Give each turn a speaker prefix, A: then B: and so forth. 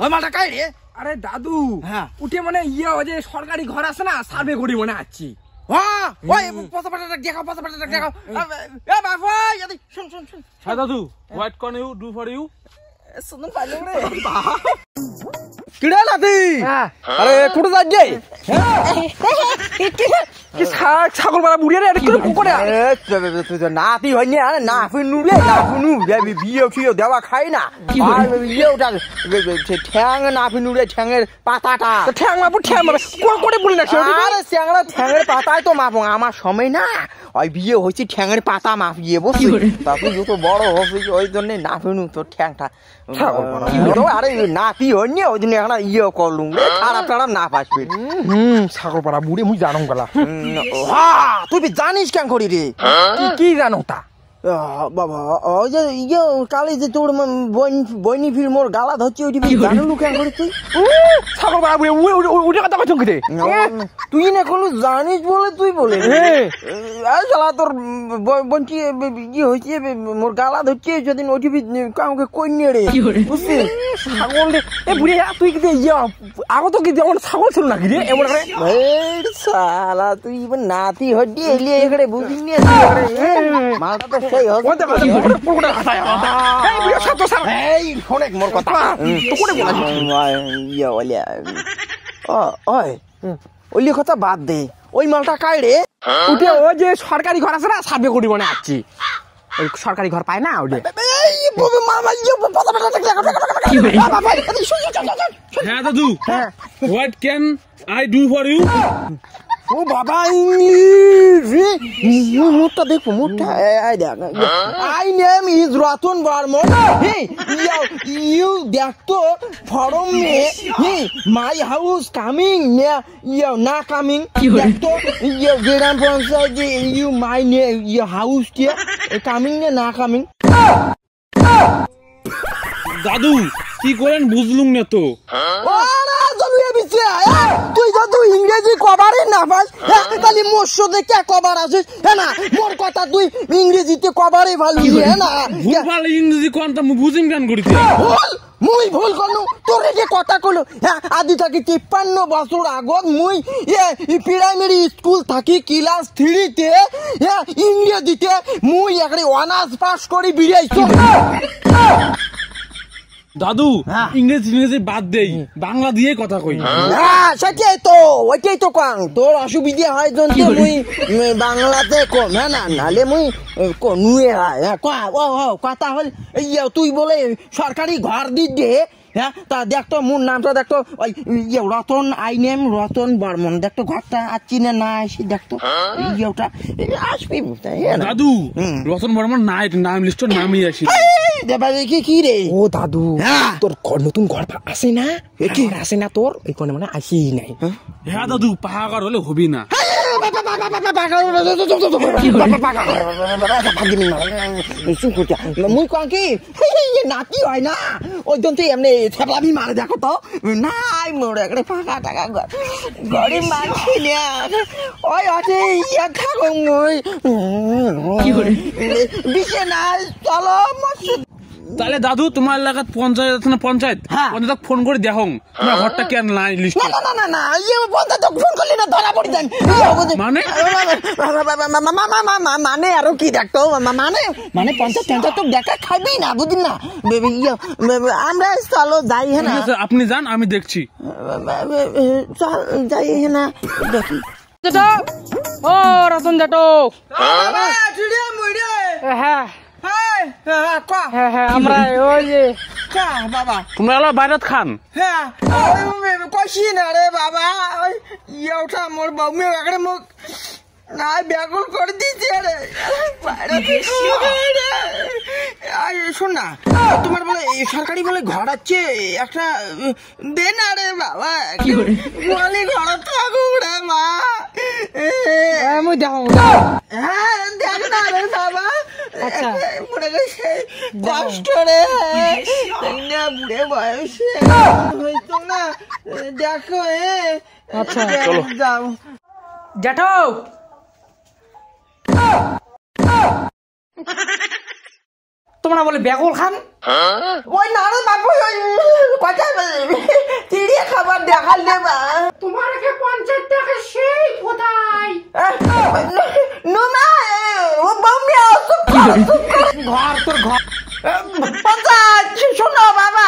A: ওই মালটা কাই রে?
B: আরে দাদু
A: হ্যাঁ
B: উঠে মানে ইয়ে ওই যে সরকারি ঘর আছে না সার্ভে করি মনে আছি।
A: ওই পচাপাটা দেখাও পচাপাটা দেখাও। এ বাবা শুন শুন শুন।
C: হ্যাঁ দাদু, what can you do for you?
A: শুনুন পাইলে রে কিড়া নাতি? আরে কোটে যাচ্ছে?
B: কি ছাগল মারা বুড়িয়ে রে কি করে?
A: নাতি হয়নি আরে না ফিনু রে না ফিনু বিয়ে ফিয়ে দেওয়া খাই না। আর ইয়ে ওটা ঠ্যাং না ফিনু রে ঠ্যাঙের পাতাটা।
B: ঠ্যাং মারবো ঠ্যাং মারবো কোন করে বলে রাখছি?
A: আরে চ্যাংড়া ঠ্যাঙের পাতায় তো মাপো আমার সময় না। ওই বিয়ে হয়েছে ঠ্যাঙের পাতা মাপিয়ে বসে তারপর যত বড় হবে ওই জন্য না ফিনু তোর ঠ্যাংটা। আরে নাতি হয়নি ওই জন্য এখন ইয়ে করলুম রে খারাপ টারাপ না পাসবে।
B: ছাগল পাড়া বুড়ি মুই জানো গলা।
A: তুই জানিস কেন করি রে?
B: কি জানো তা?
A: বাবা ওই যে ইয়ে কালে যে তোর বইনি ফির মোর গালা ধরছে ওইটি জানলু কেন করি তুই?
B: ছাগল পাড়া বুড়ি উঠে কথা কইছ কি?
A: তুই না কোনো জানিস বলে তুই বলে শালা তোর বঞ্চি ইয়ে হয়েছে মোর গালা ধরছে সেদিন ওইটি কাউকে কই নিয়ে রে বুঝছিস?
B: ছাগল রে এ বুড়ি তুই কি ইয়ে আগো তো কি যেমন ছাগল ছিল নাকি রে এমন করে?
A: শালা তুই এবার নাতি হড্ডি এলিয়ে এখানে বুঝিস নিয়ে মালটা তো সেই হোক শোনেক মোর কথা ওই কথা বাদ দে। ওই মালটা কাই রে?
B: উঠে ওই যে সরকারি ঘর আছে না সার্ভে করি মনে আছি। ওই সরকারি ঘর পায় না ওটা।
C: হ্যাঁ দাদু, what can I do for you?
A: ও বাবা ইংলিশ মুখটা দেখো মুখটা I name is Ratan Barman. You দেখতো from me my house coming না কামিং দেখতো গ্রাম পঞ্চায়েত ইউ মাই নে হাউস কে কামিং না কামিং।
C: দাদু কি করেন বুঝলুম না তো।
A: তুই তো ইংরেজি কভারে না পাস তাহলে মোর সাথে কে কভার আছিস? হ্যাঁ না মোর কথা তুই ইংরেজিতে কভারে ভালো হ্যাঁ না
C: ভুলভাল ইংরেজি কোনটা বুঝিম কেন করিতে?
A: ভুল মুই ভুল করলু তোর যে কথা কইলো। হ্যাঁ আদি থাকি 53 বছর আগত মুই প্রাইমারি স্কুল থাকি ক্লাস 3 তে ইংরেজিতে মুই একরে অনার্স পাস করি বিরাইছো।
C: দাদু ইংরেজি বাদ দেই, বাংলা দিয়ে কথা কই।
A: সেটাই তো ওইটাই তো কাং তোর অসুবিধা হয় জন্য মুই বাংলাতে কম হ্যাঁ না নালে মুই নুয়ে হয় কথা হল তুই বলে সরকারি ঘর দিতে হ্যাঁ তা দেখতো মোর নামটা দেখতো ওই রতন আই নেম রতন বর্মন দেখতো ঘরটা আসছি না না আসি দেখতো ইয়েটা আসবি
C: দাদু। রতন বর্মন নাই নাম লিস্ট নামই আসি
A: কি রে?
B: ও দাদু তোর ঘর নতুন ঘর আসে না কি আসে না তোর এই কোনে মানে আসি নাই।
C: হ্যাঁ দাদু পাহাড় হলে হবি না।
A: মুই কম কি নাতি হয় না ওই জন্য এমনি ছেপলামি মারে দেখো তো নাই মোর একটা ফাঁকা টাকা গরিব মানছি না ওই আছে ইয়া থাকো মই বিশে নাই চলো
C: তাহলে দাদু তোমার এলাকাত পঞ্চায়েত আছে না? পঞ্চায়েত ফোন করে দেখো তোমার ঘরটা কেন নাই লিস্ট।
A: না না না পঞ্চায়েত ফোন করলি না ধরা পড়ি যান
C: মানে
A: মানে আরো কি দেখতো মানে পঞ্চায়েত তো দেখা খাবি না বুঝলি না আমরা চলো যাই হ্যাঁ না
C: আপনি যান আমি দেখছি।
A: চল যাই হ্যাঁ না দেখি
B: ও রতন জাটো হ্যাঁ হ্যাঁ হ্যাঁ আমরা ওই যে
A: বাবা
C: তোমরা এলা বাইরাত খান।
A: হ্যাঁ কইছি না রে বাবা ওই ইয়েটা মোর বউমে একরে মুখ না ব্যাকুল করে দিয়েছে রে শোন না তোমার বলে সরকারি বলে ঘর আছে একটা দে না রে বাবা বলি ঘর থাকুক রে মা
B: মুই দেখো
A: হ্যাঁ দেখ না রে বাবা মনে গেছে কষ্ট রে না বুড়ে বয়সে হয়তো না দেখো
B: আচ্ছা
C: চলো
A: যাও
B: জ্যাঠো তোমরা বলে ব্যাকুল খান
A: ওই না রে বাবু কথা দেখাল দেবা
D: তোমার কে পঞ্চায়েত থেকে সেই কোথায়
A: নুমা ও বমিয়া
D: ঘর তোর ঘর
A: পঞ্চায়েত শোনো বাবা